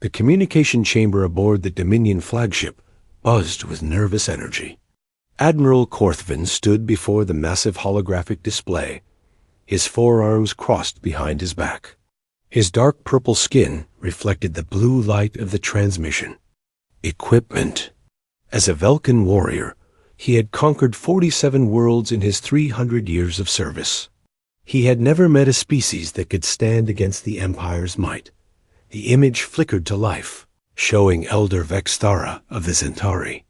The communication chamber aboard the Dominion flagship buzzed with nervous energy. Admiral Korthvin stood before the massive holographic display, his forearms crossed behind his back. His dark purple skin reflected the blue light of the transmission. Equipment. As a Velkan warrior, he had conquered 47 worlds in his 300 years of service. He had never met a species that could stand against the Empire's might. The image flickered to life, showing Elder Vexthara of the Centauri.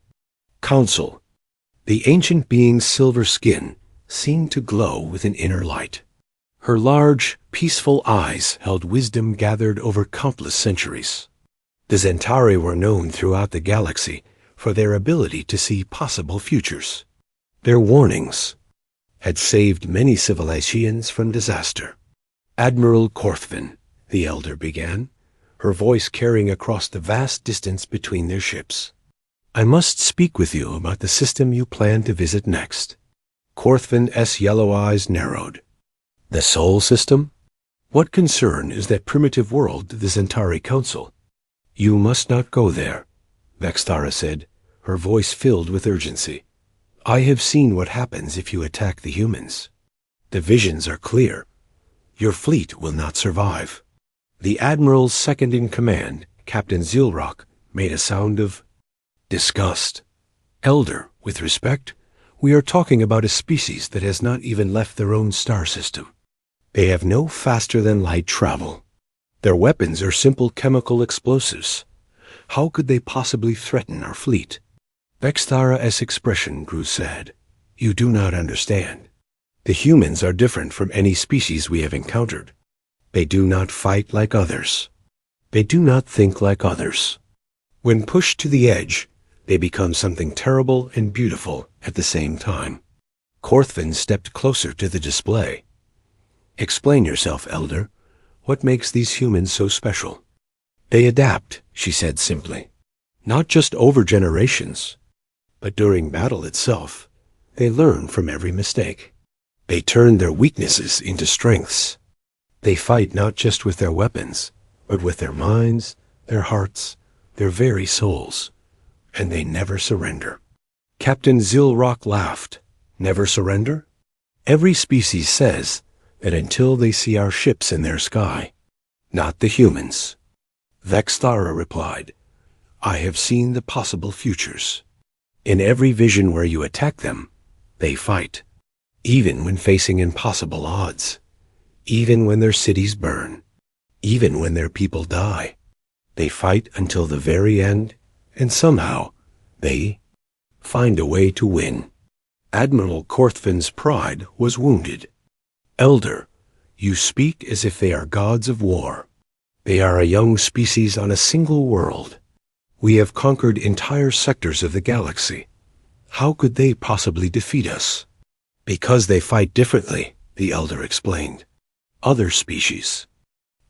Council. The ancient being's silver skin seemed to glow with an inner light. Her large, peaceful eyes held wisdom gathered over countless centuries. The Centauri were known throughout the galaxy for their ability to see possible futures. Their warnings had saved many civilizations from disaster. Admiral Korthvin, the Elder began, her voice carrying across the vast distance between their ships. I must speak with you about the system you plan to visit next. Korthvin's yellow eyes narrowed. The Sol system? What concern is that primitive world to the Centauri Council? You must not go there, Vexthara said, her voice filled with urgency. I have seen what happens if you attack the humans. The visions are clear. Your fleet will not survive. The Admiral's second-in-command, Captain Zilrock, made a sound of disgust. Elder, with respect, we are talking about a species that has not even left their own star system. They have no faster-than-light travel. Their weapons are simple chemical explosives. How could they possibly threaten our fleet? Vexthara's expression grew sad. You do not understand. The humans are different from any species we have encountered. They do not fight like others. They do not think like others. When pushed to the edge, they become something terrible and beautiful at the same time. Korthvin stepped closer to the display. Explain yourself, Elder. What makes these humans so special? They adapt, she said simply. Not just over generations, but during battle itself. They learn from every mistake. They turn their weaknesses into strengths. They fight not just with their weapons, but with their minds, their hearts, their very souls. And they never surrender. Captain Zilrock laughed. Never surrender? Every species says that until they see our ships in their sky. Not the humans. Vexthara replied, I have seen the possible futures. In every vision where you attack them, they fight. Even when facing impossible odds. Even when their cities burn. Even when their people die. They fight until the very end, and somehow they find a way to win. Admiral Korthvin's pride was wounded. Elder, you speak as if they are gods of war. They are a young species on a single world. We have conquered entire sectors of the galaxy. How could they possibly defeat us? Because they fight differently, the Elder explained. Other species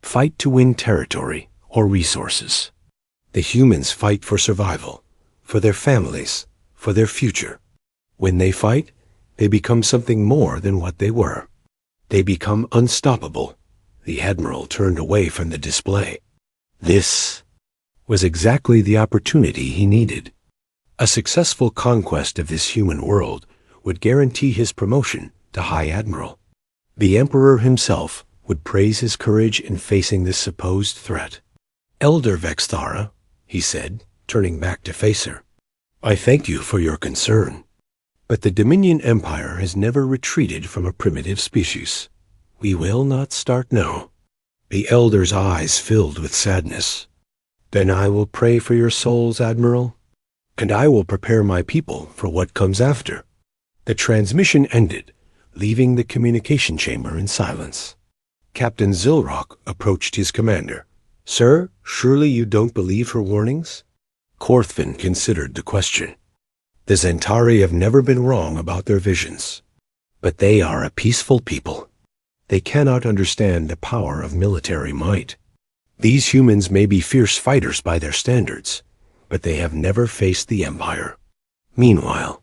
fight to win territory or resources. The humans fight for survival, for their families, for their future. When they fight, they become something more than what they were. They become unstoppable. The Admiral turned away from the display. This was exactly the opportunity he needed. A successful conquest of this human world would guarantee his promotion to High Admiral. The Emperor himself would praise his courage in facing this supposed threat. Elder Vexthara, he said, turning back to face her, I thank you for your concern. But the Dominion Empire has never retreated from a primitive species. We will not start now. The Elder's eyes filled with sadness. Then I will pray for your souls, Admiral, and I will prepare my people for what comes after. The transmission ended, leaving the communication chamber in silence. Captain Zilrock approached his commander. Sir, surely you don't believe her warnings? Korthvin considered the question. The Centauri have never been wrong about their visions. But they are a peaceful people. They cannot understand the power of military might. These humans may be fierce fighters by their standards, but they have never faced the Empire. Meanwhile,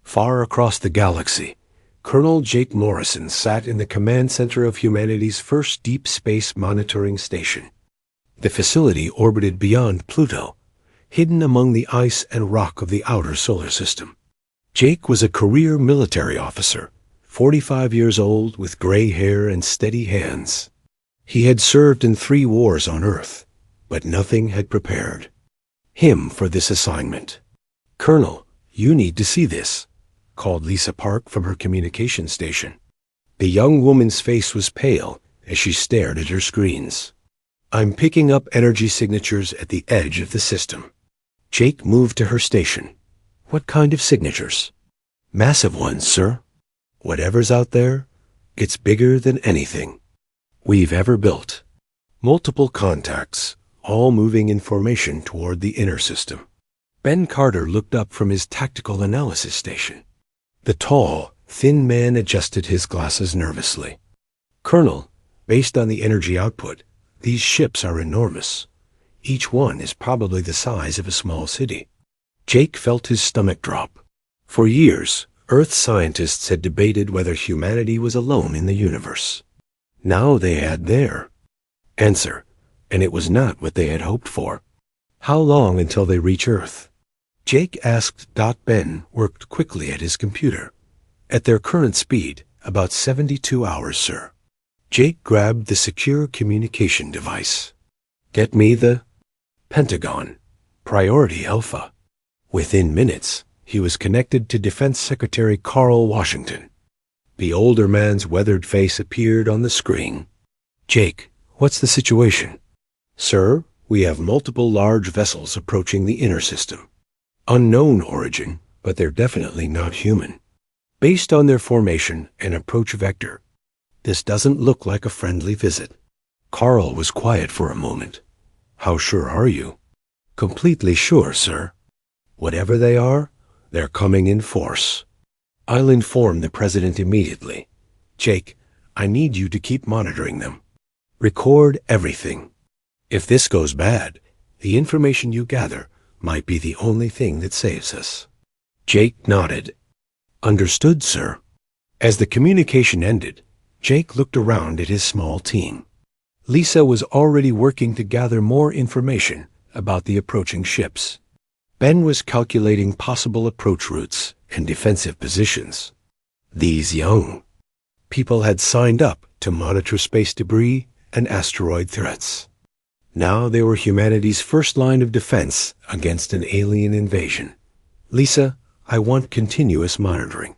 far across the galaxy, Colonel Jake Morrison sat in the command center of humanity's first deep space monitoring station. The facility orbited beyond Pluto, hidden among the ice and rock of the outer solar system. Jake was a career military officer, 45 years old with gray hair and steady hands. He had served in 3 wars on Earth, but nothing had prepared him for this assignment. "Colonel, you need to see this," called Lisa Park from her communication station. The young woman's face was pale as she stared at her screens. "I'm picking up energy signatures at the edge of the system." Jake moved to her station. "What kind of signatures?" "Massive ones, sir. Whatever's out there, it's bigger than anything we've ever built. Multiple contacts, all moving information toward the inner system." Ben Carter looked up from his tactical analysis station. The tall, thin man adjusted his glasses nervously. "Colonel, based on the energy output, these ships are enormous. Each one is probably the size of a small city." Jake felt his stomach drop. For years, Earth scientists had debated whether humanity was alone in the universe. Now they had their answer, and it was not what they had hoped for. "How long until they reach Earth?" Jake asked. Ben worked quickly at his computer. "At their current speed, about 72 hours, sir." Jake grabbed the secure communication device. "Get me the Pentagon, Priority Alpha." Within minutes, he was connected to Defense Secretary Carl Washington. The older man's weathered face appeared on the screen. "Jake, what's the situation?" "Sir, we have multiple large vessels approaching the inner system. Unknown origin, but they're definitely not human. Based on their formation and approach vector, this doesn't look like a friendly visit." Carl was quiet for a moment. "How sure are you?" "Completely sure, sir. Whatever they are, they're coming in force. I'll inform the president immediately. Jake, I need you to keep monitoring them. Record everything. If this goes bad, the information you gather might be the only thing that saves us." Jake nodded. "Understood, sir." As the communication ended, Jake looked around at his small team. Lisa was already working to gather more information about the approaching ships. Ben was calculating possible approach routes and defensive positions. These young people had signed up to monitor space debris and asteroid threats. Now they were humanity's first line of defense against an alien invasion. "Lisa, I want continuous monitoring.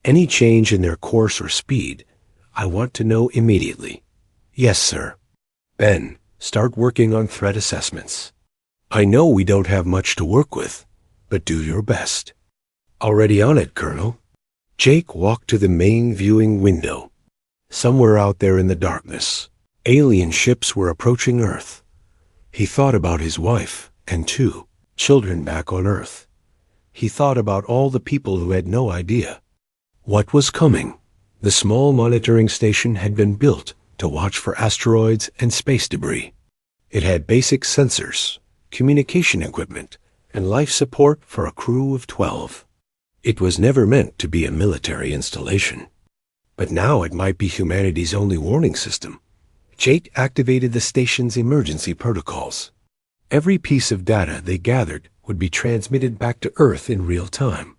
Any change in their course or speed, I want to know immediately." "Yes, sir." "Ben, start working on threat assessments. I know we don't have much to work with, but do your best." "Already on it, Colonel." Jake walked to the main viewing window. Somewhere out there in the darkness, alien ships were approaching Earth. He thought about his wife and 2 children back on Earth. He thought about all the people who had no idea what was coming. The small monitoring station had been built to watch for asteroids and space debris. It had basic sensors, communication equipment, and life support for a crew of 12. It was never meant to be a military installation. But now it might be humanity's only warning system. Jake activated the station's emergency protocols. Every piece of data they gathered would be transmitted back to Earth in real time.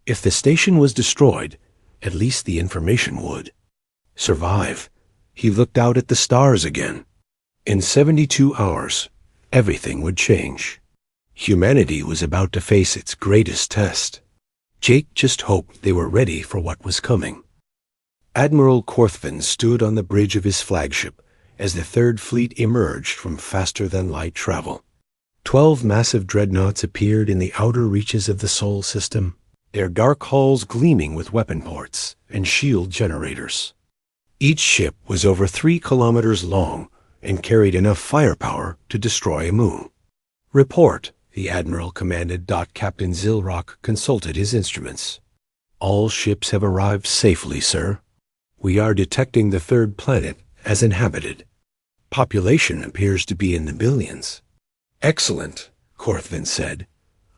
If the station was destroyed, at least the information would survive. He looked out at the stars again. In 72 hours, everything would change. Humanity was about to face its greatest test. Jake just hoped they were ready for what was coming. Admiral Korthvin stood on the bridge of his flagship as the Third Fleet emerged from faster-than-light travel. 12 massive dreadnoughts appeared in the outer reaches of the Sol system, their dark hulls gleaming with weapon ports and shield generators. Each ship was over 3 kilometers long and carried enough firepower to destroy a moon. "Report," the Admiral commanded. Captain Zilrock consulted his instruments. "All ships have arrived safely, sir. We are detecting the 3rd planet as inhabited. Population appears to be in the billions." "Excellent," Korthvin said.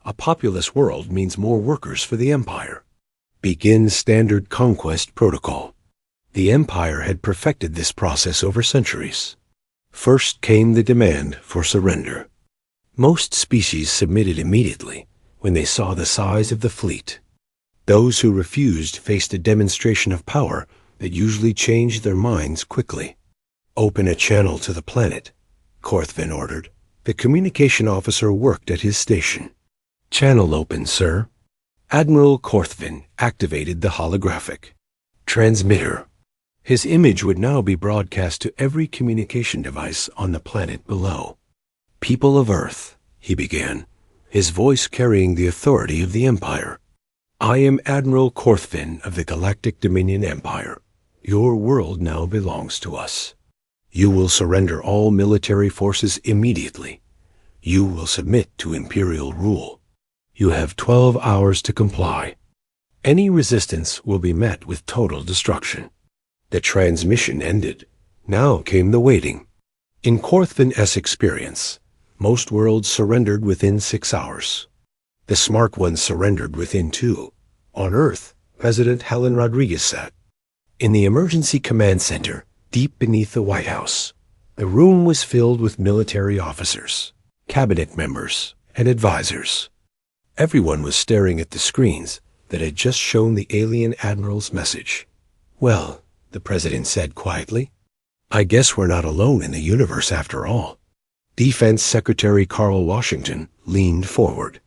"A populous world means more workers for the Empire. Begin standard conquest protocol." The Empire had perfected this process over centuries. First came the demand for surrender. Most species submitted immediately when they saw the size of the fleet. Those who refused faced a demonstration of power that usually changed their minds quickly. "Open a channel to the planet," Korthvin ordered. The communication officer worked at his station. "Channel open, sir." Admiral Korthvin activated the holographic transmitter. His image would now be broadcast to every communication device on the planet below. "People of Earth," he began, his voice carrying the authority of the Empire. "I am Admiral Korthvin of the Galactic Dominion Empire. Your world now belongs to us. You will surrender all military forces immediately. You will submit to Imperial rule. You have 12 hours to comply. Any resistance will be met with total destruction." The transmission ended. Now came the waiting. In Korthvin-S experience, most worlds surrendered within 6 hours. The smart ones surrendered within 2. On Earth, President Helen Rodriguez sat in the emergency command center deep beneath the White House. The room was filled with military officers, cabinet members, and advisors. Everyone was staring at the screens that had just shown the alien admiral's message. "Well," the president said quietly, "I guess we're not alone in the universe after all." Defense Secretary Carl Washington leaned forward.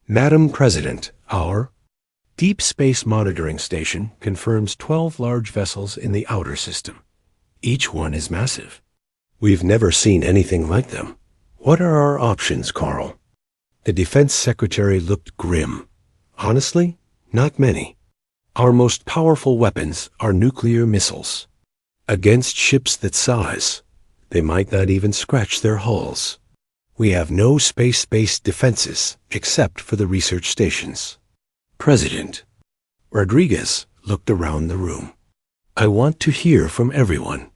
"Madam President, our Deep Space Monitoring Station confirms 12 large vessels in the outer system. Each one is massive. We've never seen anything like them. What are our options, Carl?" The Defense Secretary looked grim. "Honestly, not many. Our most powerful weapons are nuclear missiles. Against ships that size, they might not even scratch their hulls. We have no space-based defenses except for the research stations." "President." Rodriguez looked around the room. "I want to hear from everyone.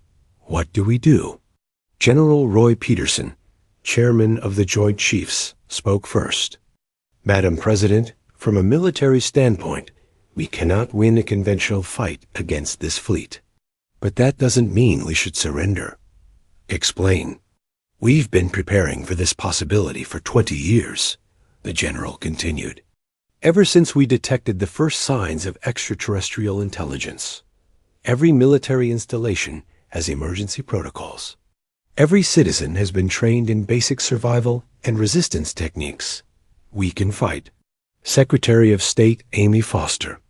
What do we do?" General Roy Peterson, chairman of the Joint Chiefs, spoke first. "Madam President, from a military standpoint, we cannot win a conventional fight against this fleet. But that doesn't mean we should surrender." "Explain." "We've been preparing for this possibility for 20 years, the general continued. "Ever since we detected the first signs of extraterrestrial intelligence. Every military installation has emergency protocols. Every citizen has been trained in basic survival and resistance techniques. We can fight." Secretary of State Amy Foster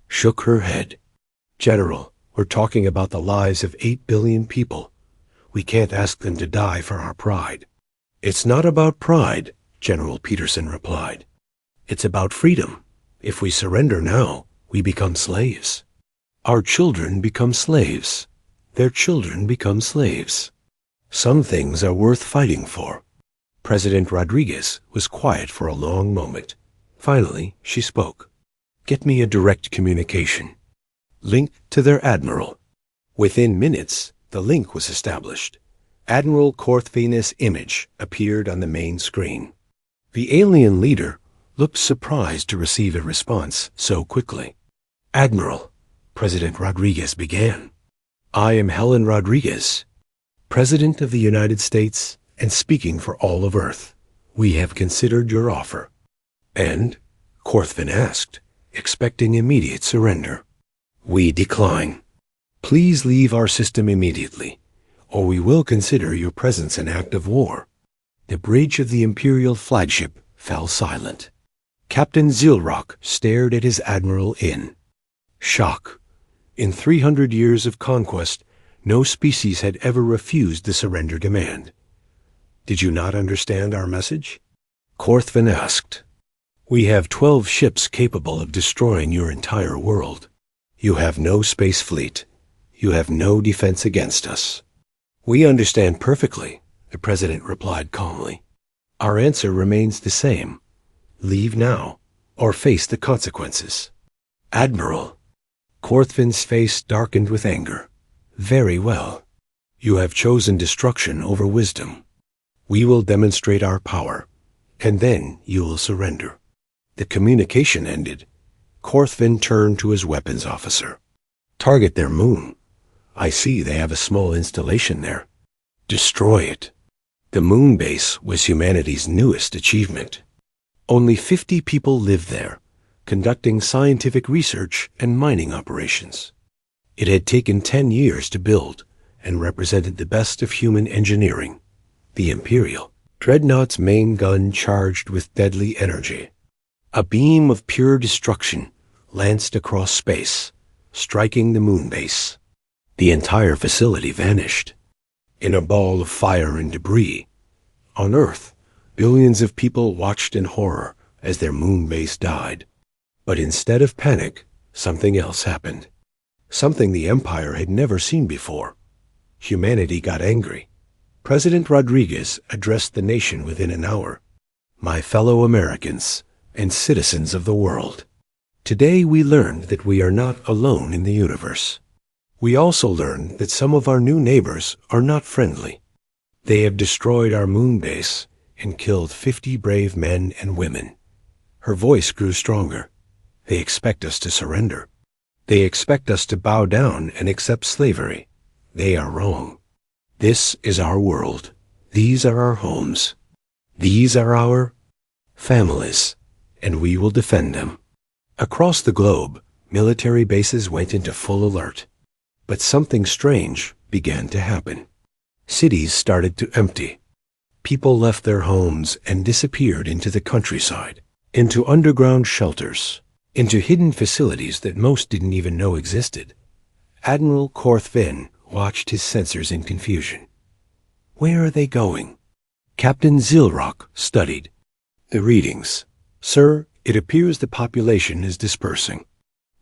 shook her head. "General, we're talking about the lives of 8 billion people. We can't ask them to die for our pride." "It's not about pride," General Peterson replied. "It's about freedom. If we surrender now, we become slaves. Our children become slaves. Their children become slaves. Some things are worth fighting for." President Rodriguez was quiet for a long moment. Finally, she spoke. "Get me a direct communication. Link to their admiral." Within minutes, the link was established. Admiral Korthvin's image appeared on the main screen. The alien leader looked surprised to receive a response so quickly. "Admiral," President Rodriguez began, "I am Helen Rodriguez, President of the United States and speaking for all of Earth. We have considered your offer." "And?" Korthvin asked, expecting immediate surrender. "We decline. Please leave our system immediately, or we will consider your presence an act of war." The bridge of the Imperial flagship fell silent. Captain Zilrock stared at his admiral in shock. In 300 years of conquest, no species had ever refused the surrender demand. "Did you not understand our message?" Korthvin asked. "We have 12 ships capable of destroying your entire world. You have no space fleet. You have no defense against us." "We understand perfectly," the president replied calmly. "Our answer remains the same. Leave now, or face the consequences." "Admiral." Korthvin's face darkened with anger. "Very well. You have chosen destruction over wisdom. We will demonstrate our power, and then you will surrender." The communication ended. Korthvin turned to his weapons officer. "Target their moon. I see they have a small installation there. destroy it. The moon base was humanity's newest achievement. Only 50 people lived there, conducting scientific research and mining operations. It had taken 10 years to build and represented the best of human engineering. The Imperial Dreadnought's main gun charged with deadly energy. A beam of pure destruction lanced across space, striking the moon base. The entire facility vanished in a ball of fire and debris. On Earth, billions of people watched in horror as their moon base died. But instead of panic, something else happened. Something the Empire had never seen before. Humanity got angry. President Rodriguez addressed the nation within an hour. My fellow Americans and citizens of the world, today we learned that we are not alone in the universe. We also learned that some of our new neighbors are not friendly. They have destroyed our moon base and killed 50 brave men and women. Her voice grew stronger. They expect us to surrender. They expect us to bow down and accept slavery. They are wrong. This is our world. These are our homes. These are our families, and we will defend them. Across the globe, military bases went into full alert. But something strange began to happen. Cities started to empty. People left their homes and disappeared into the countryside, into underground shelters, into hidden facilities that most didn't even know existed. Admiral Korthvin watched his sensors in confusion. Where are they going? Captain Zilrock studied the readings. Sir, it appears the population is dispersing.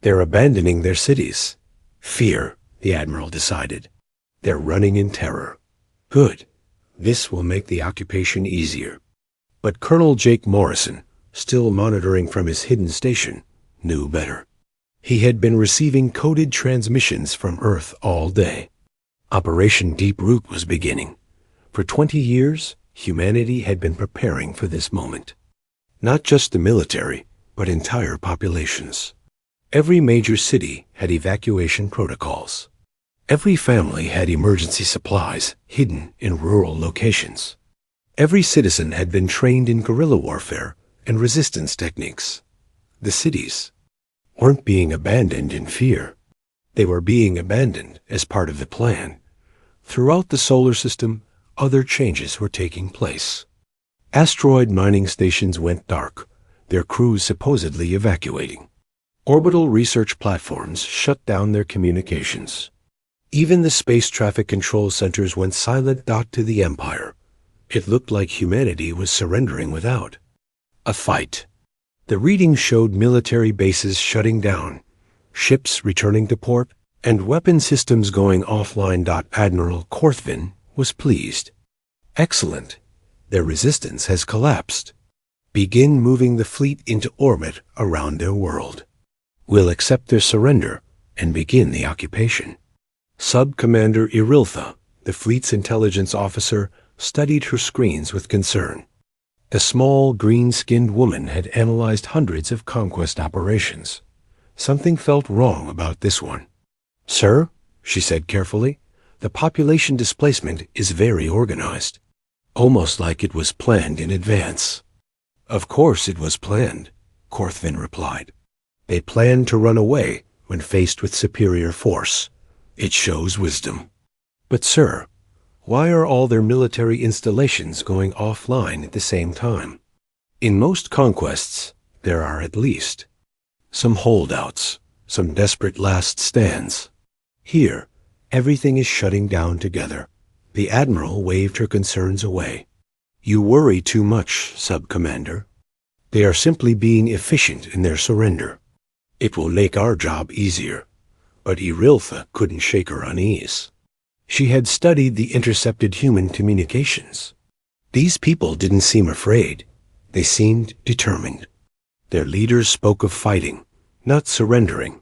They're abandoning their cities. Fear, the Admiral decided. They're running in terror. Good. This will make the occupation easier. But Colonel Jake Morrison, still monitoring from his hidden station, knew better. He had been receiving coded transmissions from Earth all day. Operation Deep Root was beginning. For 20 years, humanity had been preparing for this moment. Not just the military, but entire populations. Every major city had evacuation protocols. Every family had emergency supplies hidden in rural locations. Every citizen had been trained in guerrilla warfare and resistance techniques. The cities weren't being abandoned in fear. They were being abandoned as part of the plan. Throughout the solar system, other changes were taking place. Asteroid mining stations went dark, their crews supposedly evacuating. Orbital research platforms shut down their communications. Even the space traffic control centers went silent. To the Empire, it looked like humanity was surrendering without a fight. The readings showed military bases shutting down, ships returning to port, and weapon systems going offline. Admiral Korthvin was pleased. Excellent. Their resistance has collapsed. Begin moving the fleet into orbit around their world. We'll accept their surrender and begin the occupation. Sub-Commander Iriltha, the fleet's intelligence officer, studied her screens with concern. The small, green-skinned woman had analyzed hundreds of conquest operations. Something felt wrong about this one. Sir, she said carefully, the population displacement is very organized. Almost like it was planned in advance. Of course it was planned, Korthvin replied. They planned to run away when faced with superior force. It shows wisdom. But sir, why are all their military installations going offline at the same time? In most conquests, there are at least some holdouts, some desperate last stands. Here, everything is shutting down together. The Admiral waved her concerns away. You worry too much, Sub-Commander. They are simply being efficient in their surrender. It will make our job easier. But Iriltha couldn't shake her unease. She had studied the intercepted human communications. These people didn't seem afraid. They seemed determined. Their leaders spoke of fighting, not surrendering.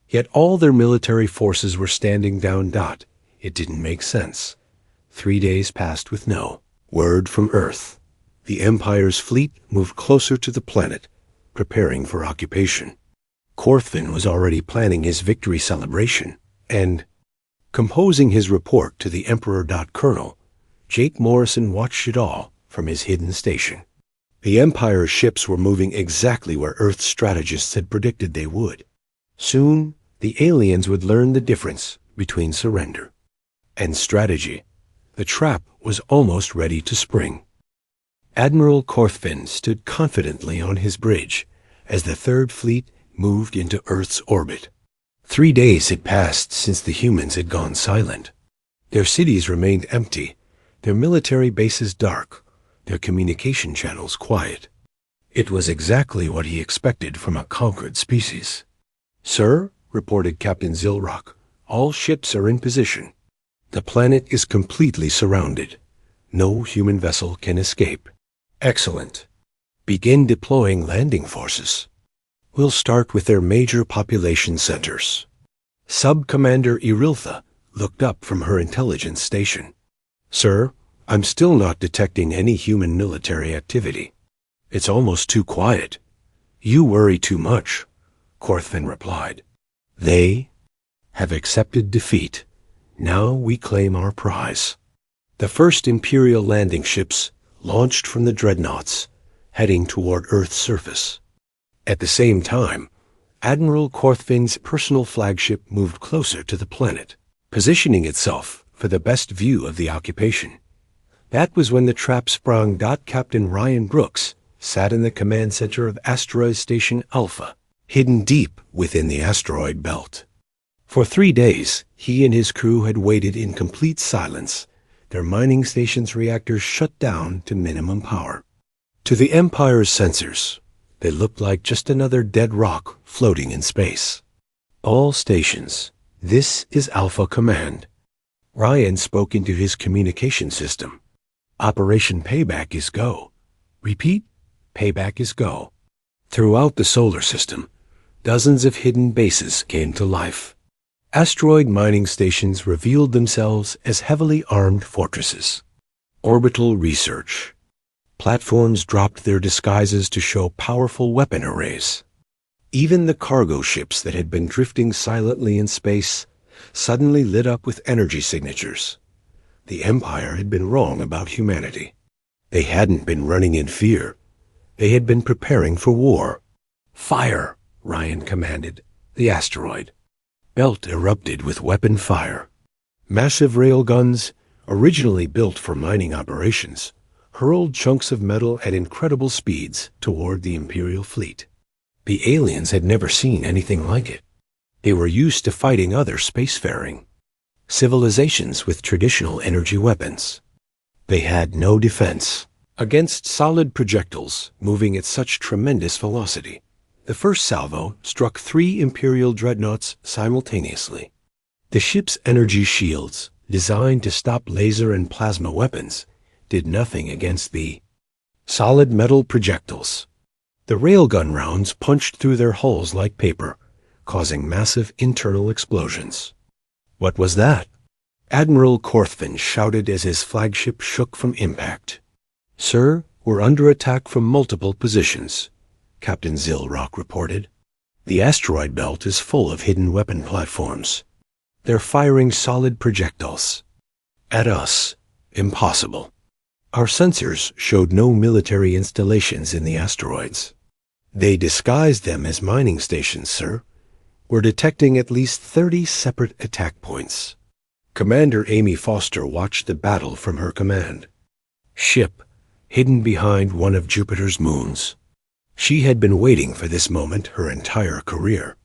Yet all their military forces were standing down. It didn't make sense. 3 days passed with no word from Earth. The Empire's fleet moved closer to the planet, preparing for occupation. Korthvin was already planning his victory celebration and composing his report to the Emperor. Colonel, Jake Morrison watched it all from his hidden station. The Empire's ships were moving exactly where Earth's strategists had predicted they would. Soon, the aliens would learn the difference between surrender and strategy. The trap was almost ready to spring. Admiral Korthvin stood confidently on his bridge as the Third Fleet moved into Earth's orbit. 3 days had passed since the humans had gone silent. Their cities remained empty, their military bases dark, their communication channels quiet. It was exactly what he expected from a conquered species. "Sir," reported Captain Zilrock, "all ships are in position. The planet is completely surrounded. No human vessel can escape." "Excellent. Begin deploying landing forces. We'll start with their major population centers." Sub-Commander Iriltha looked up from her intelligence station. "Sir, I'm still not detecting any human military activity. It's almost too quiet." "You worry too much," Korthvin replied. "They have accepted defeat. Now we claim our prize." The first Imperial landing ships launched from the dreadnoughts, heading toward Earth's surface. At the same time, Admiral Korthvin's personal flagship moved closer to the planet, positioning itself for the best view of the occupation. That was when the trap sprung. Captain Ryan Brooks sat in the command center of Asteroid Station Alpha, hidden deep within the asteroid belt. For 3 days, he and his crew had waited in complete silence, their mining station's reactors shut down to minimum power. To the Empire's sensors, they looked like just another dead rock floating in space. "All stations, this is Alpha Command." Ryan spoke into his communication system. "Operation Payback is go. Repeat, Payback is go." Throughout the solar system, dozens of hidden bases came to life. Asteroid mining stations revealed themselves as heavily armed fortresses. Orbital research. Platforms dropped their disguises to show powerful weapon arrays. Even the cargo ships that had been drifting silently in space suddenly lit up with energy signatures. The Empire had been wrong about humanity. They hadn't been running in fear. They had been preparing for war. "Fire!" Ryan commanded the asteroid. Belt erupted with weapon fire. Massive railguns, originally built for mining operations, hurled chunks of metal at incredible speeds toward the Imperial fleet. The aliens had never seen anything like it. They were used to fighting other spacefaring civilizations with traditional energy weapons. They had no defense against solid projectiles moving at such tremendous velocity. The first salvo struck 3 Imperial dreadnoughts simultaneously. The ship's energy shields, designed to stop laser and plasma weapons, did nothing against the solid metal projectiles. The railgun rounds punched through their hulls like paper, causing massive internal explosions. "What was that?" Admiral Korthvin shouted as his flagship shook from impact. "Sir, we're under attack from multiple positions," Captain Zilrock reported. "The asteroid belt is full of hidden weapon platforms. They're firing solid projectiles. At us. Impossible." Our sensors showed no military installations in the asteroids. "They disguised them as mining stations, sir. We're detecting at least 30 separate attack points." Commander Amy Foster watched the battle from her command ship, hidden behind one of Jupiter's moons. She had been waiting for this moment her entire career.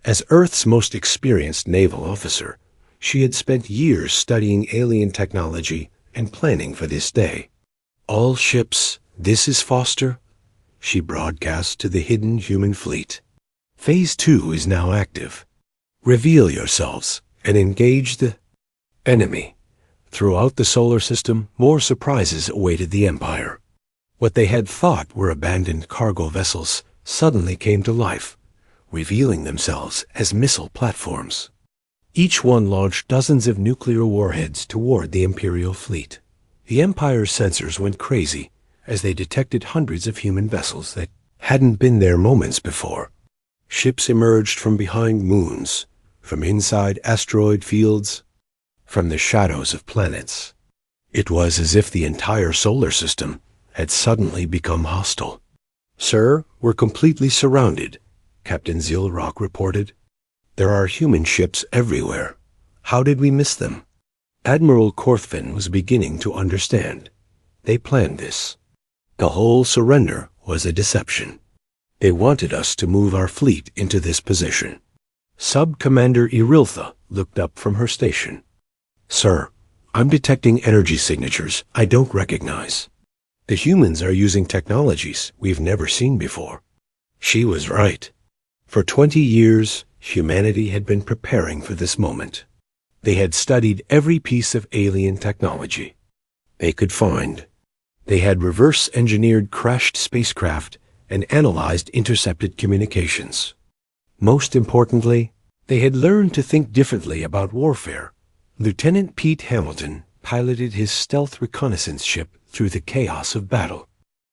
As Earth's most experienced naval officer, she had spent years studying alien technology and planning for this day. "All ships, this is Foster," she broadcast to the hidden human fleet. "Phase 2 is now active. Reveal yourselves and engage the enemy." Throughout the solar system, more surprises awaited the Empire. What they had thought were abandoned cargo vessels suddenly came to life, revealing themselves as missile platforms. Each one launched dozens of nuclear warheads toward the Imperial fleet. The Empire's sensors went crazy as they detected hundreds of human vessels that hadn't been there moments before. Ships emerged from behind moons, from inside asteroid fields, from the shadows of planets. It was as if the entire solar system had suddenly become hostile. "Sir, we're completely surrounded," Captain Zilrock reported. "There are human ships everywhere. How did we miss them?" Admiral Korthvin was beginning to understand. They planned this. The whole surrender was a deception. They wanted us to move our fleet into this position. Sub-Commander Iriltha looked up from her station. "Sir, I'm detecting energy signatures I don't recognize. The humans are using technologies we've never seen before." She was right. For 20 years, humanity had been preparing for this moment. They had studied every piece of alien technology they could find. They had reverse-engineered crashed spacecraft and analyzed intercepted communications. Most importantly, they had learned to think differently about warfare. Lieutenant Pete Hamilton piloted his stealth reconnaissance ship through the chaos of battle.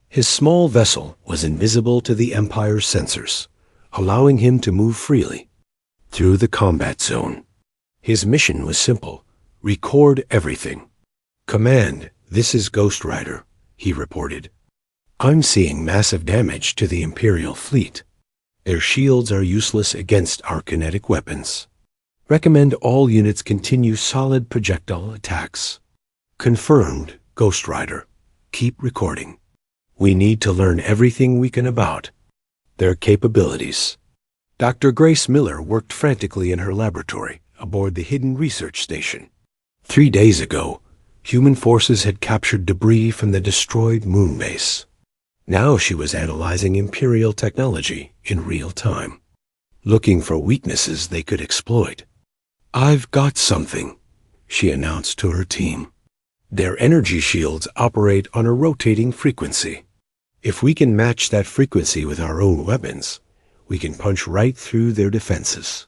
His small vessel was invisible to the Empire's sensors, allowing him to move freely through the combat zone. His mission was simple: record everything. "Command, this is Ghost Rider," he reported. "I'm seeing massive damage to the Imperial fleet. Their shields are useless against our kinetic weapons. Recommend all units continue solid projectile attacks." "Confirmed, Ghost Rider. Keep recording. We need to learn everything we can about their capabilities." Dr. Grace Miller worked frantically in her laboratory aboard the hidden research station. 3 days ago, human forces had captured debris from the destroyed moon base. Now she was analyzing Imperial technology in real time, looking for weaknesses they could exploit. "I've got something," she announced to her team. "Their energy shields operate on a rotating frequency. If we can match that frequency with our own weapons, we can punch right through their defenses."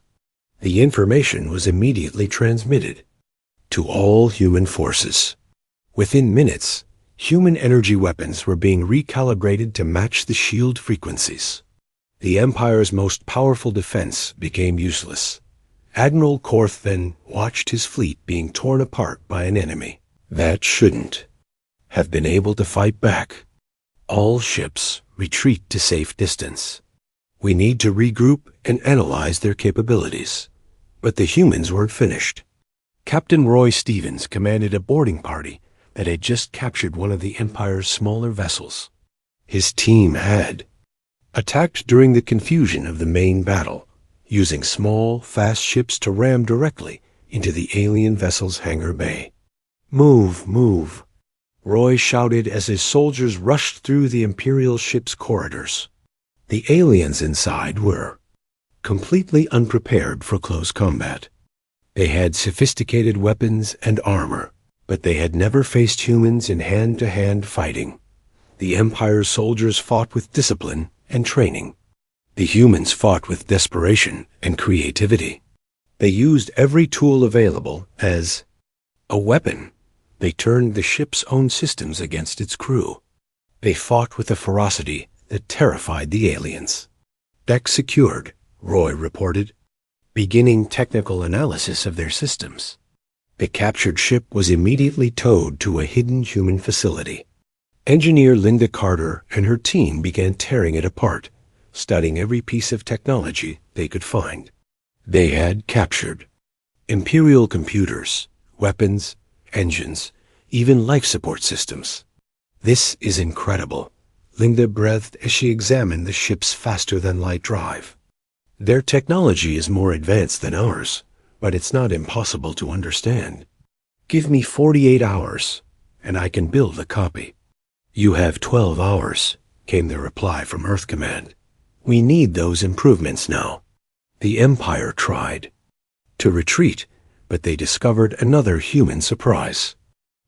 The information was immediately transmitted to all human forces. Within minutes, human energy weapons were being recalibrated to match the shield frequencies. The Empire's most powerful defense became useless. Admiral Korthvin watched his fleet being torn apart by an enemy that shouldn't have been able to fight back. "All ships retreat to safe distance. We need to regroup and analyze their capabilities." But the humans weren't finished. Captain Roy Stevens commanded a boarding party that had just captured one of the Empire's smaller vessels. His team had attacked during the confusion of the main battle, using small, fast ships to ram directly into the alien vessel's hangar bay. "Move, move," Roy shouted as his soldiers rushed through the Imperial ship's corridors. The aliens inside were completely unprepared for close combat. They had sophisticated weapons and armor, but they had never faced humans in hand-to-hand fighting. The Empire's soldiers fought with discipline and training. The humans fought with desperation and creativity. They used every tool available as a weapon. They turned the ship's own systems against its crew. They fought with a ferocity that terrified the aliens. "Deck secured," Roy reported, beginning technical analysis of their systems. The captured ship was immediately towed to a hidden human facility. Engineer Linda Carter and her team began tearing it apart, studying every piece of technology they could find. They had captured Imperial computers, weapons, engines, even life support systems. "This is incredible," Linda breathed as she examined the ship's faster-than-light drive. "Their technology is more advanced than ours, but it's not impossible to understand. Give me 48 hours, and I can build a copy." "You have 12 hours, came the reply from Earth Command. "We need those improvements now." The Empire tried to retreat, but they discovered another human surprise.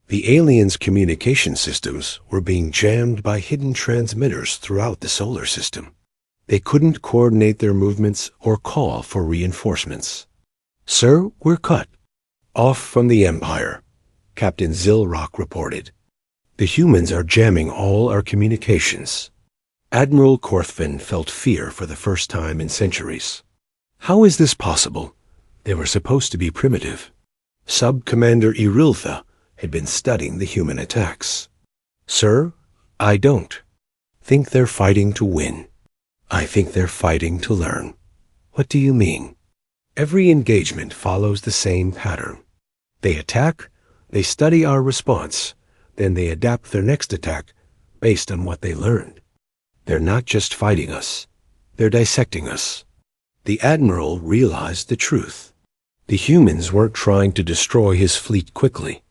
The aliens' communication systems were being jammed by hidden transmitters throughout the solar system. They couldn't coordinate their movements or call for reinforcements. "Sir, we're cut off from the Empire," Captain Zilrock reported. "The humans are jamming all our communications." Admiral Korthvin felt fear for the first time in centuries. How is this possible? They were supposed to be primitive. Sub-Commander Iriltha had been studying the human attacks. Sir, I don't think they're fighting to win. I think they're fighting to learn. What do you mean? Every engagement follows the same pattern. They attack, they study our response, then they adapt their next attack based on what they learned. They're not just fighting us, they're dissecting us. The Admiral realized the truth. The humans weren't trying to destroy his fleet quickly.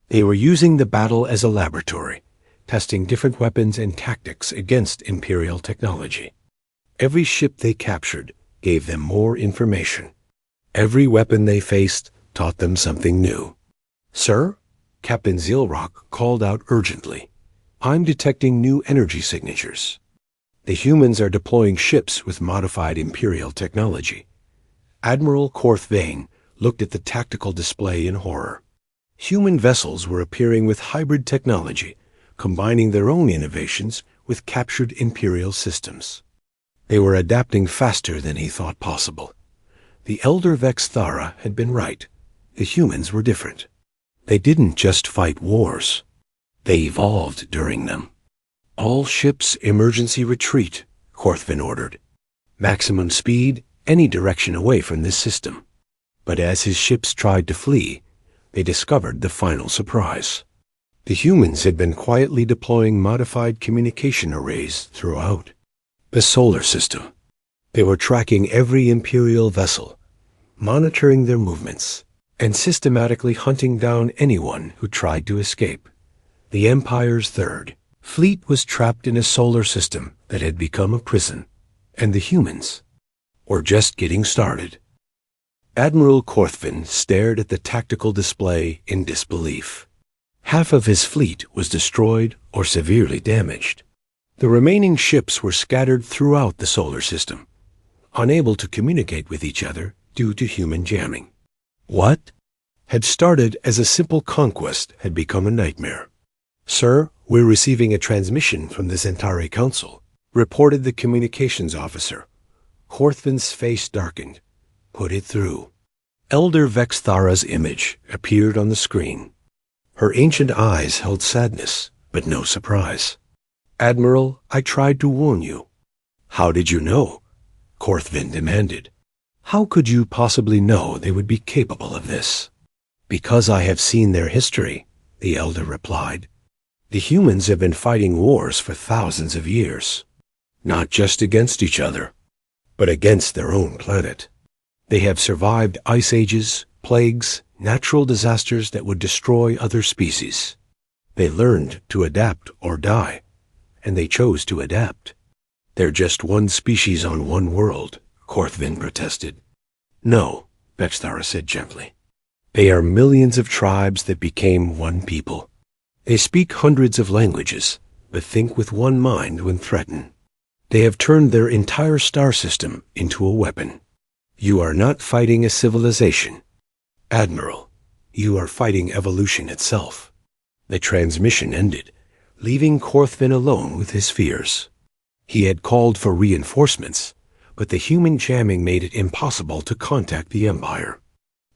They were using the battle as a laboratory, testing different weapons and tactics against Imperial technology. Every ship they captured gave them more information. Every weapon they faced taught them something new. Sir, Captain Zilrock called out urgently. I'm detecting new energy signatures. The humans are deploying ships with modified Imperial technology. Admiral Korthvain looked at the tactical display in horror. Human vessels were appearing with hybrid technology, combining their own innovations with captured Imperial systems. They were adapting faster than he thought possible. The elder Vexthara had been right. The humans were different. They didn't just fight wars. They evolved during them. All ships emergency retreat, Korthvain ordered. Maximum speed, any direction away from this system. But as his ships tried to flee, they discovered the final surprise. The humans had been quietly deploying modified communication arrays throughout the solar system. They were tracking every Imperial vessel, monitoring their movements, and systematically hunting down anyone who tried to escape. The Empire's third fleet was trapped in a solar system that had become a prison, and the humans were just getting started. Admiral Korthvain stared at the tactical display in disbelief. Half of his fleet was destroyed or severely damaged. The remaining ships were scattered throughout the solar system, unable to communicate with each other due to human jamming. What had started as a simple conquest had become a nightmare. Sir, we're receiving a transmission from the Centauri Council, reported the communications officer. Korthvain's face darkened. Put it through. Elder Vexthara's image appeared on the screen. Her ancient eyes held sadness, but no surprise. Admiral, I tried to warn you. How did you know? Korthvain demanded. How could you possibly know they would be capable of this? Because I have seen their history, the elder replied. The humans have been fighting wars for thousands of years, not just against each other, but against their own planet. They have survived ice ages, plagues, natural disasters that would destroy other species. They learned to adapt or die, and they chose to adapt. They're just one species on one world, Korthvain protested. No, Vexthara said gently. They are millions of tribes that became one people. They speak hundreds of languages, but think with one mind when threatened. They have turned their entire star system into a weapon. You are not fighting a civilization. Admiral, you are fighting evolution itself. The transmission ended, leaving Korthvain alone with his fears. He had called for reinforcements, but the human jamming made it impossible to contact the Empire.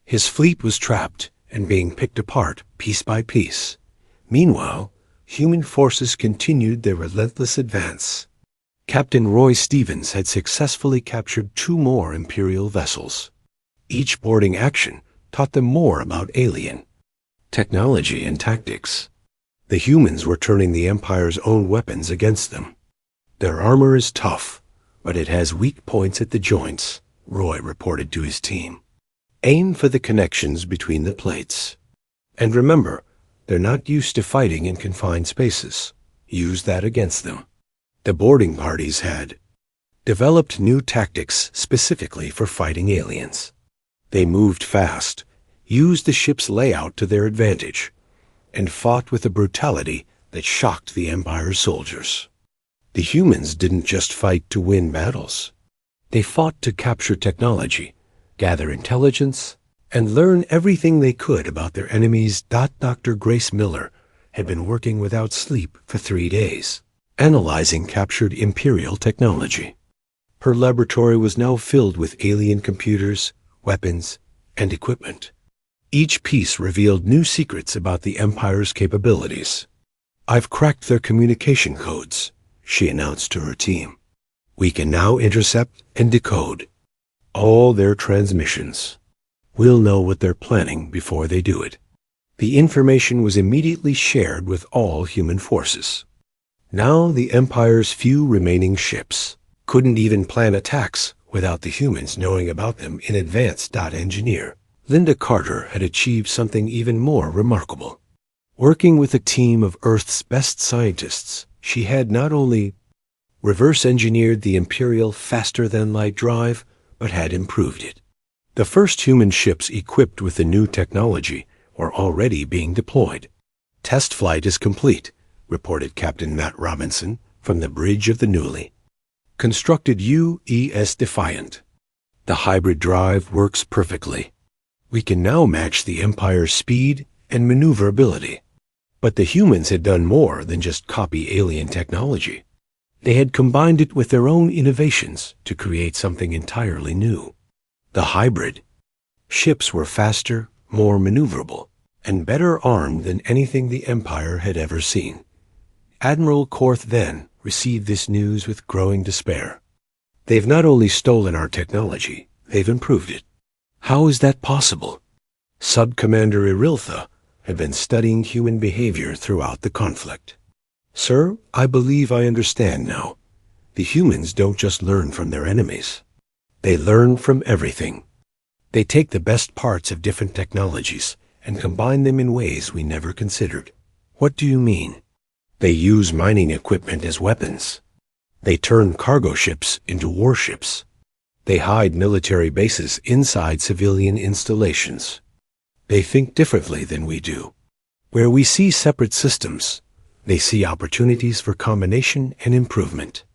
His fleet was trapped and being picked apart piece by piece. Meanwhile, human forces continued their relentless advance. Captain Roy Stevens had successfully captured 2 more Imperial vessels. Each boarding action taught them more about alien technology and tactics. The humans were turning the Empire's own weapons against them. Their armor is tough, but it has weak points at the joints, Roy reported to his team. Aim for the connections between the plates. And remember, they're not used to fighting in confined spaces. Use that against them. The boarding parties had developed new tactics specifically for fighting aliens. They moved fast, used the ship's layout to their advantage, and fought with a brutality that shocked the Empire's soldiers. The humans didn't just fight to win battles. They fought to capture technology, gather intelligence, and learn everything they could about their enemies. Dr. Grace Miller had been working without sleep for 3 days, analyzing captured Imperial technology. Her laboratory was now filled with alien computers, weapons, and equipment. Each piece revealed new secrets about the Empire's capabilities. "I've cracked their communication codes," she announced to her team. "We can now intercept and decode all their transmissions. We'll know what they're planning before they do it." The information was immediately shared with all human forces. Now the Empire's few remaining ships couldn't even plan attacks without the humans knowing about them in advance. Engineer Linda Carter had achieved something even more remarkable. Working with a team of Earth's best scientists, she had not only reverse-engineered the Imperial faster-than-light drive, but had improved it. The first human ships equipped with the new technology were already being deployed. "Test flight is complete," reported Captain Matt Robinson from the bridge of the newly constructed UES Defiant. "The hybrid drive works perfectly. We can now match the Empire's speed and maneuverability." But the humans had done more than just copy alien technology. They had combined it with their own innovations to create something entirely new. The hybrid ships were faster, more maneuverable, and better armed than anything the Empire had ever seen. Admiral Korth then received this news with growing despair. "They've not only stolen our technology, they've improved it. How is that possible?" Sub-Commander Iriltha had been studying human behavior throughout the conflict. "Sir, I believe I understand now. The humans don't just learn from their enemies. They learn from everything. They take the best parts of different technologies and combine them in ways we never considered." "What do you mean?" "They use mining equipment as weapons. They turn cargo ships into warships. They hide military bases inside civilian installations. They think differently than we do. Where we see separate systems, they see opportunities for combination and improvement."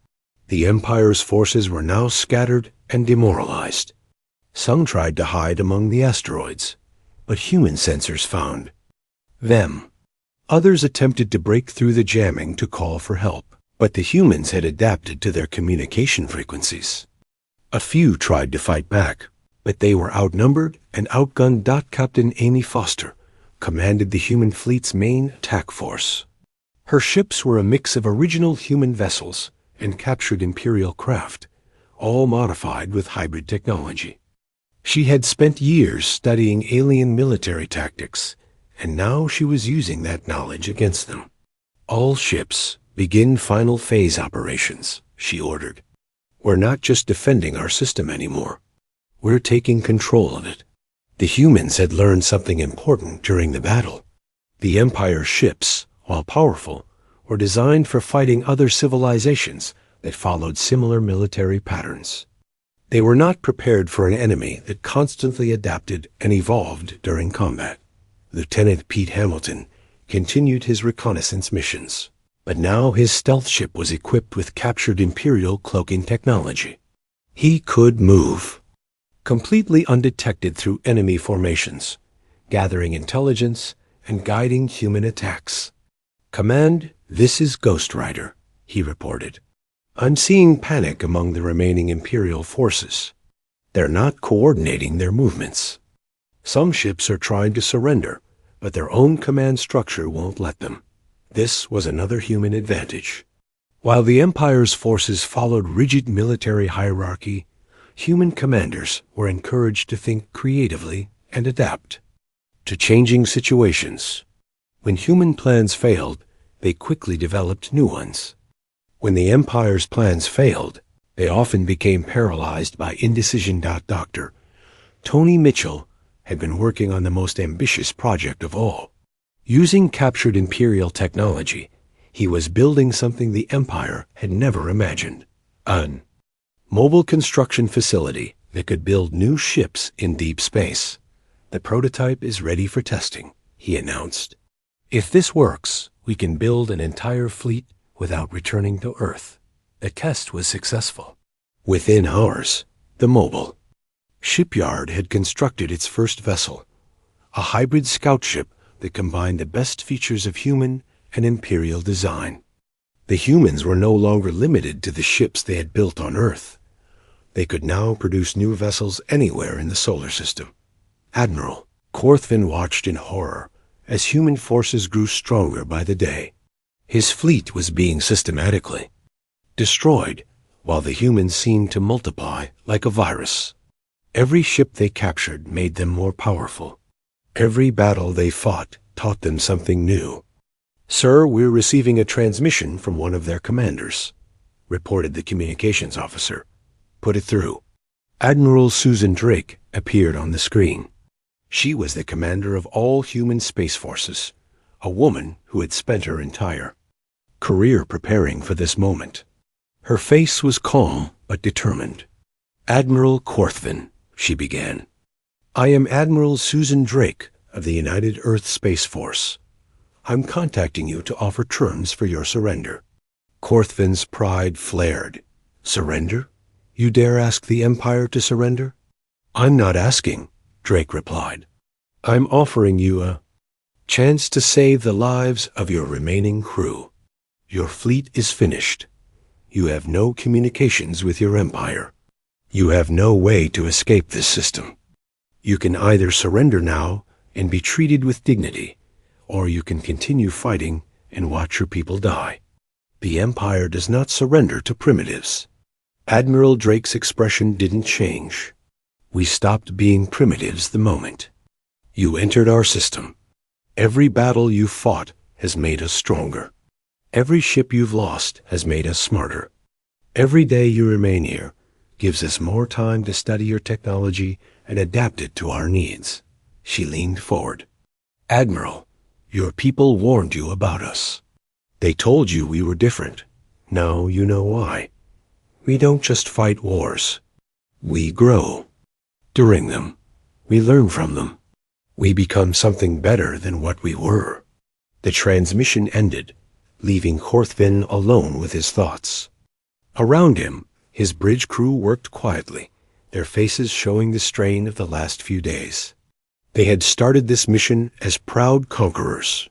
The Empire's forces were now scattered and demoralized. Some tried to hide among the asteroids, but human sensors found them. Others attempted to break through the jamming to call for help, but the humans had adapted to their communication frequencies. A few tried to fight back, but they were outnumbered and outgunned. Captain Amy Foster commanded the human fleet's main attack force. Her ships were a mix of original human vessels and captured Imperial craft, all modified with hybrid technology. She had spent years studying alien military tactics, and now she was using that knowledge against them. "All ships begin final phase operations," she ordered. "We're not just defending our system anymore. We're taking control of it." The humans had learned something important during the battle. The Empire's ships, while powerful, were designed for fighting other civilizations that followed similar military patterns. They were not prepared for an enemy that constantly adapted and evolved during combat. Lieutenant Pete Hamilton continued his reconnaissance missions, but now his stealth ship was equipped with captured Imperial cloaking technology. He could move completely undetected through enemy formations, gathering intelligence and guiding human attacks. "Command, this is Ghost Rider," he reported. "I'm seeing panic among the remaining Imperial forces. They're not coordinating their movements. Some ships are trying to surrender, but their own command structure won't let them." This was another human advantage. While the Empire's forces followed rigid military hierarchy, human commanders were encouraged to think creatively and adapt to changing situations. When human plans failed, they quickly developed new ones. When the Empire's plans failed, they often became paralyzed by indecision. Dr. Tony Mitchell had been working on the most ambitious project of all. Using captured Imperial technology, he was building something the Empire had never imagined. An mobile construction facility that could build new ships in deep space. "The prototype is ready for testing," he announced. "If this works, we can build an entire fleet without returning to Earth." The test was successful. Within hours, the mobile shipyard had constructed its first vessel, a hybrid scout ship that combined the best features of human and Imperial design. The humans were no longer limited to the ships they had built on Earth. They could now produce new vessels anywhere in the solar system. "Admiral," Corthvin watched in horror as human forces grew stronger by the day. His fleet was being systematically destroyed, while the humans seemed to multiply like a virus. Every ship they captured made them more powerful. Every battle they fought taught them something new. "Sir, we're receiving a transmission from one of their commanders," reported the communications officer. "Put it through." Admiral Susan Drake appeared on the screen. She was the commander of all human space forces, a woman who had spent her entire career preparing for this moment. Her face was calm but determined. "Admiral Corthvin," she began. "I am Admiral Susan Drake of the United Earth Space Force. I'm contacting you to offer terms for your surrender." Corthvin's pride flared. "Surrender? You dare ask the Empire to surrender?" "I'm not asking," Drake replied. "I'm offering you a chance to save the lives of your remaining crew. Your fleet is finished. You have no communications with your Empire. You have no way to escape this system. You can either surrender now and be treated with dignity, or you can continue fighting and watch your people die. The Empire does not surrender to primitives." Admiral Drake's expression didn't change. "We stopped being primitives the moment you entered our system. Every battle you fought has made us stronger. Every ship you've lost has made us smarter. Every day you remain here gives us more time to study your technology and adapt it to our needs." She leaned forward. "Admiral, your people warned you about us. They told you we were different. Now you know why. We don't just fight wars. We grow. During them, we learn from them. We become something better than what we were." The transmission ended, leaving Corthvin alone with his thoughts. Around him, his bridge crew worked quietly, their faces showing the strain of the last few days. They had started this mission as proud conquerors.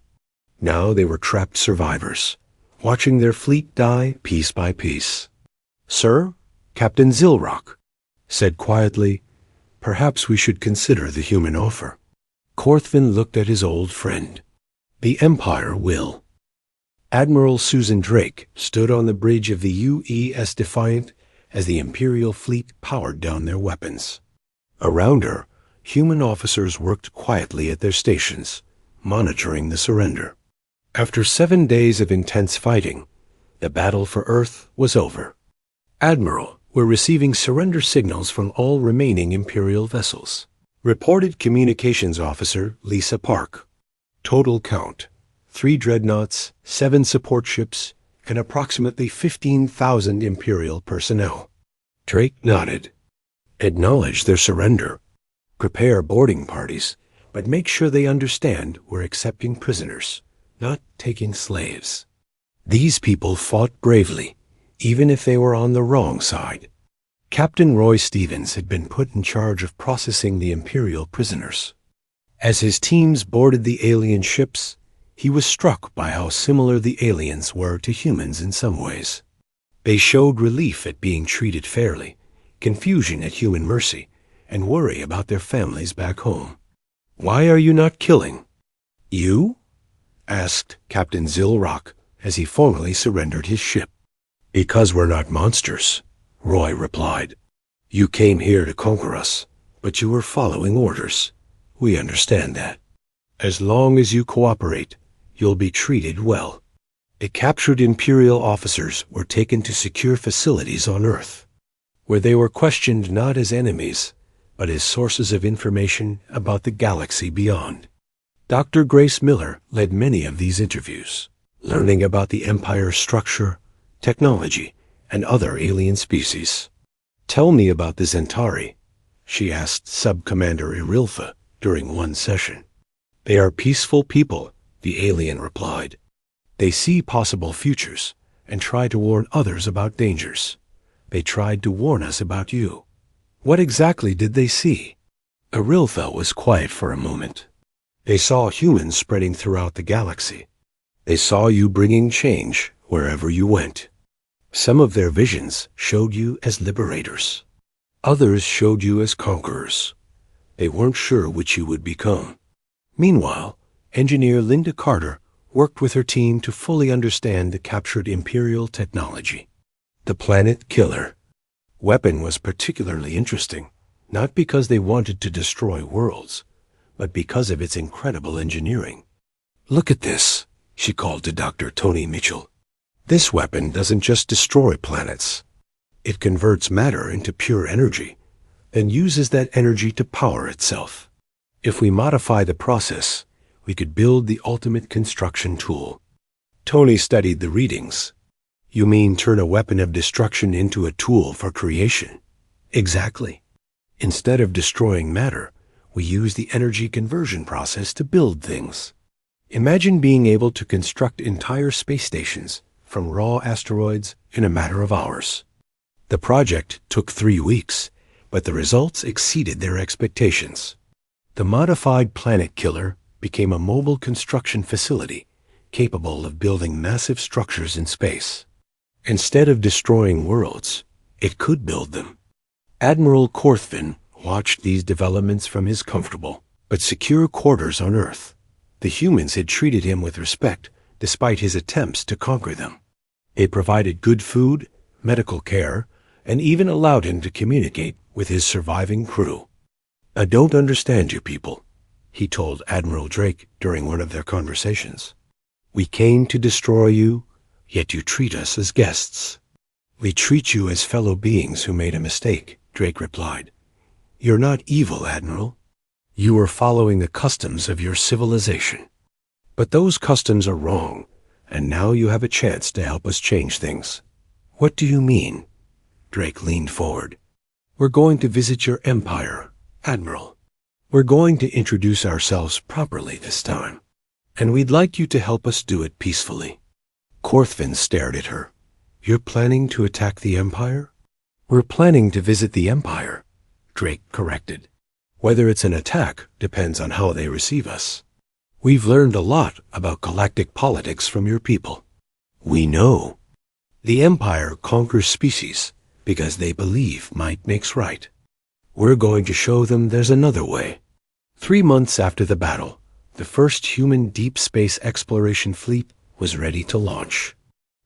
Now they were trapped survivors, watching their fleet die piece by piece. "Sir, Captain Zilrock said quietly, 'Perhaps we should consider the human offer.'" Corthvin looked at his old friend. "The Empire will." Admiral Susan Drake stood on the bridge of the UES Defiant as the Imperial fleet powered down their weapons. Around her, human officers worked quietly at their stations, monitoring the surrender. After 7 days of intense fighting, the battle for Earth was over. "Admiral, we're receiving surrender signals from all remaining Imperial vessels," reported Communications Officer Lisa Park. "Total count: 3 dreadnoughts, 7 support ships, and approximately 15,000 Imperial personnel." Drake nodded. "Acknowledge their surrender. Prepare boarding parties, but make sure they understand we're accepting prisoners, not taking slaves. These people fought bravely, even if they were on the wrong side." Captain Roy Stevens had been put in charge of processing the Imperial prisoners. As his teams boarded the alien ships, he was struck by how similar the aliens were to humans in some ways. They showed relief at being treated fairly, confusion at human mercy, and worry about their families back home. "Why are you not killing?" "You?" asked Captain Zilrock as he formally surrendered his ship. "Because we're not monsters," Roy replied. "You came here to conquer us, but you were following orders. We understand that. As long as you cooperate, you'll be treated well." The captured Imperial officers were taken to secure facilities on Earth, where they were questioned not as enemies, but as sources of information about the galaxy beyond. Dr. Grace Miller led many of these interviews, learning about the Empire's structure, technology, and other alien species. "Tell me about the Zentari," she asked Sub-Commander Irilfa during one session. "They are peaceful people," the alien replied. "They see possible futures and try to warn others about dangers. They tried to warn us about you." "What exactly did they see?" Irilfa was quiet for a moment. "They saw humans spreading throughout the galaxy. They saw you bringing change wherever you went. Some of their visions showed you as liberators. Others showed you as conquerors. They weren't sure which you would become. Meanwhile, engineer Linda Carter worked with her team to fully understand the captured Imperial technology. The Planet Killer weapon was particularly interesting, not because they wanted to destroy worlds, but because of its incredible engineering. "Look at this," she called to Dr. Tony Mitchell. "This weapon doesn't just destroy planets. It converts matter into pure energy, then uses that energy to power itself. If we modify the process, we could build the ultimate construction tool." Tony studied the readings. "You mean turn a weapon of destruction into a tool for creation?" "Exactly. Instead of destroying matter, we use the energy conversion process to build things. Imagine being able to construct entire space stations from raw asteroids in a matter of hours." The project took 3 weeks, but the results exceeded their expectations. The modified Planet Killer became a mobile construction facility capable of building massive structures in space. Instead of destroying worlds, it could build them. Admiral Korthvin watched these developments from his comfortable but secure quarters on Earth. The humans had treated him with respect despite his attempts to conquer them. They provided good food, medical care, and even allowed him to communicate with his surviving crew. "I don't understand you people," he told Admiral Drake during one of their conversations. "We came to destroy you, yet you treat us as guests." "We treat you as fellow beings who made a mistake," Drake replied. "You're not evil, Admiral. You are following the customs of your civilization. But those customs are wrong, and now you have a chance to help us change things." "What do you mean?" Drake leaned forward. "We're going to visit your empire, Admiral. We're going to introduce ourselves properly this time, and we'd like you to help us do it peacefully." Korthvin stared at her. "You're planning to attack the Empire?" "We're planning to visit the Empire," Drake corrected. "Whether it's an attack depends on how they receive us. We've learned a lot about galactic politics from your people." "We know. The Empire conquers species because they believe might makes right. We're going to show them there's another way." 3 months after the battle, the first human deep space exploration fleet was ready to launch.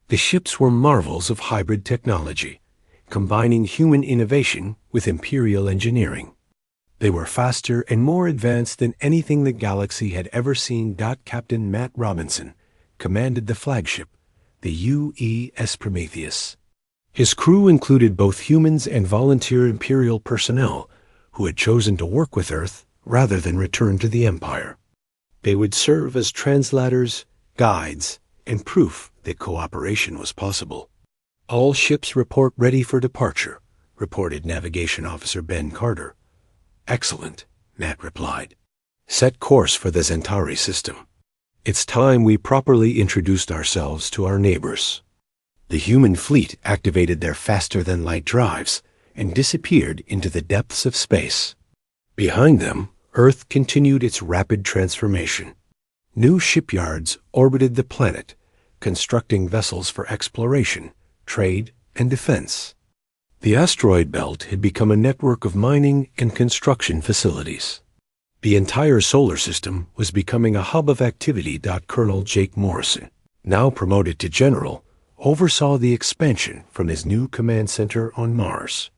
The ships were marvels of hybrid technology, combining human innovation with Imperial engineering. They were faster and more advanced than anything the galaxy had ever seen. Captain Matt Robinson commanded the flagship, the UES Prometheus. His crew included both humans and volunteer Imperial personnel who had chosen to work with Earth rather than return to the Empire. They would serve as translators, guides, and proof that cooperation was possible. "All ships report ready for departure," reported Navigation Officer Ben Carter. "Excellent," Matt replied. "Set course for the Centauri system. It's time we properly introduced ourselves to our neighbors." The human fleet activated their faster-than-light drives and disappeared into the depths of space. Behind them, Earth continued its rapid transformation. New shipyards orbited the planet, constructing vessels for exploration, trade, and defense. The asteroid belt had become a network of mining and construction facilities. The entire solar system was becoming a hub of activity. Colonel Jake Morrison, now promoted to general, oversaw the expansion from his new command center on Mars.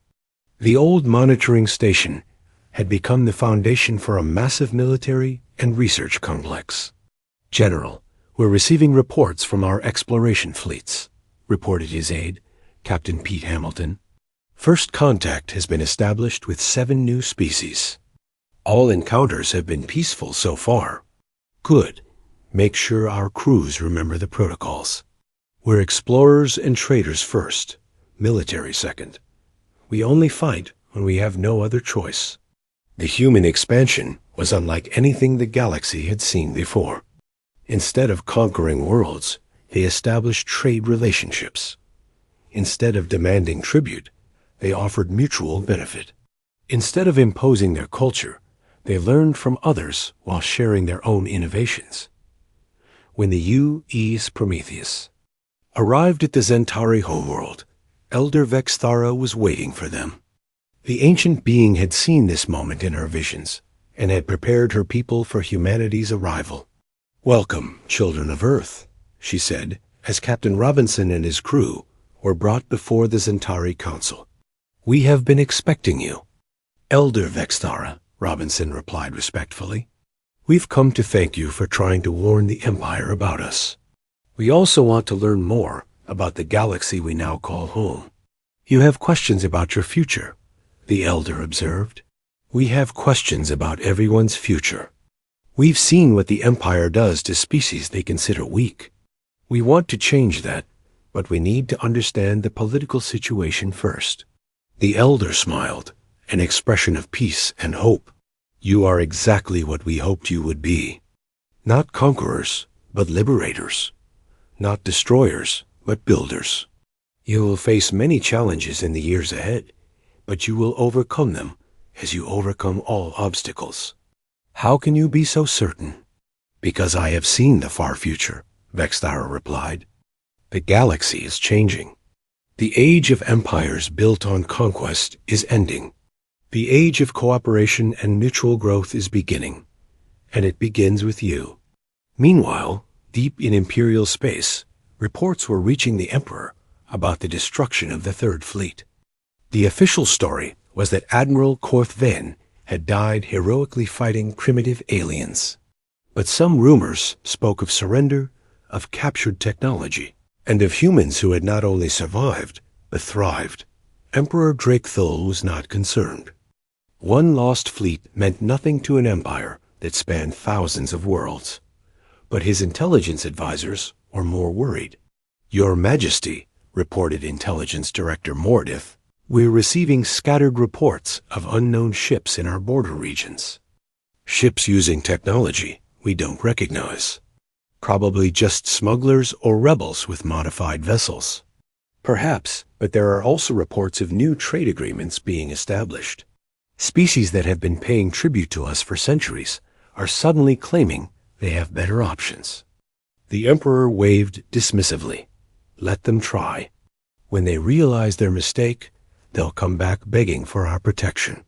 The old monitoring station had become the foundation for a massive military and research complex. "General, we're receiving reports from our exploration fleets," reported his aide, Captain Pete Hamilton. "First contact has been established with 7 new species. All encounters have been peaceful so far." "Good. Make sure our crews remember the protocols. We're explorers and traders first, military second. We only fight when we have no other choice." The human expansion was unlike anything the galaxy had seen before. Instead of conquering worlds, they established trade relationships. Instead of demanding tribute, they offered mutual benefit. Instead of imposing their culture, they learned from others while sharing their own innovations. When the UES Prometheus arrived at the Centauri homeworld, Elder Vexthara was waiting for them. The ancient being had seen this moment in her visions and had prepared her people for humanity's arrival. "Welcome, children of Earth," she said, as Captain Robinson and his crew were brought before the Centauri Council. "We have been expecting you." "Elder Vexthara," Robinson replied respectfully, "we've come to thank you for trying to warn the Empire about us. We also want to learn more about the galaxy we now call home." "You have questions about your future," the Elder observed. "We have questions about everyone's future. We've seen what the Empire does to species they consider weak. We want to change that, but we need to understand the political situation first." The Elder smiled, an expression of peace and hope. "You are exactly what we hoped you would be. Not conquerors, but liberators. Not destroyers, but builders. You will face many challenges in the years ahead, but you will overcome them as you overcome all obstacles." "How can you be so certain?" "Because I have seen the far future," Vexthara replied. "The galaxy is changing. The age of empires built on conquest is ending. The age of cooperation and mutual growth is beginning, and it begins with you." Meanwhile, deep in Imperial space, reports were reaching the Emperor about the destruction of the Third Fleet. The official story was that Admiral Korth Ven had died heroically fighting primitive aliens. But some rumors spoke of surrender, of captured technology, and of humans who had not only survived, but thrived. Emperor Drakethul was not concerned. One lost fleet meant nothing to an empire that spanned thousands of worlds. But his intelligence advisors were more worried. "Your Majesty," reported Intelligence Director Mordith, "we're receiving scattered reports of unknown ships in our border regions. Ships using technology we don't recognize. Probably just smugglers or rebels with modified vessels." "Perhaps, but there are also reports of new trade agreements being established. Species that have been paying tribute to us for centuries are suddenly claiming they have better options." The Emperor waved dismissively. "Let them try. When they realize their mistake, they'll come back begging for our protection."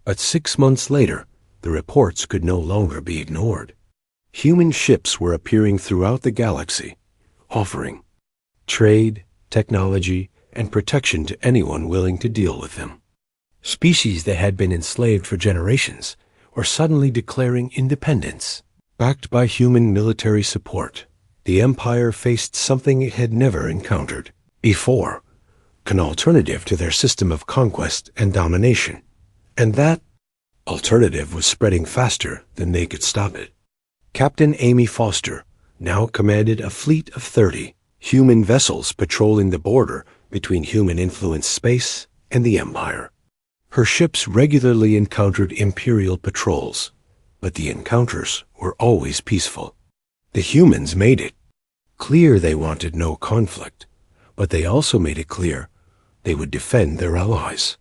But 6 months later, the reports could no longer be ignored. Human ships were appearing throughout the galaxy, offering trade, technology, and protection to anyone willing to deal with them. Species that had been enslaved for generations were suddenly declaring independence. Backed by human military support, the Empire faced something it had never encountered before, an alternative to their system of conquest and domination. And that alternative was spreading faster than they could stop it. Captain Amy Foster now commanded a fleet of 30 human vessels patrolling the border between human-influenced space and the Empire. Her ships regularly encountered Imperial patrols, but the encounters were always peaceful. The humans made it clear they wanted no conflict, but they also made it clear they would defend their allies.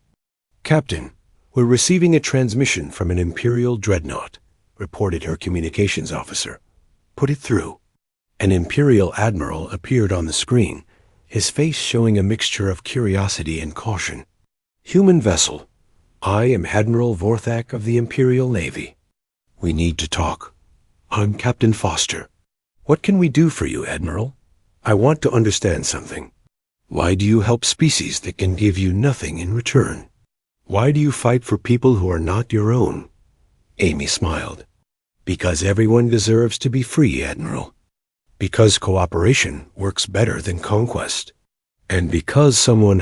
"Captain, we're receiving a transmission from an Imperial dreadnought," reported her communications officer. "Put it through." An Imperial admiral appeared on the screen, his face showing a mixture of curiosity and caution. "Human vessel, I am Admiral Vorthak of the Imperial Navy. We need to talk. I'm Captain Foster." "What can we do for you, Admiral?" "I want to understand something. Why do you help species that can give you nothing in return? Why do you fight for people who are not your own?" Amy smiled. "Because everyone deserves to be free, Admiral. Because cooperation works better than conquest. And because someone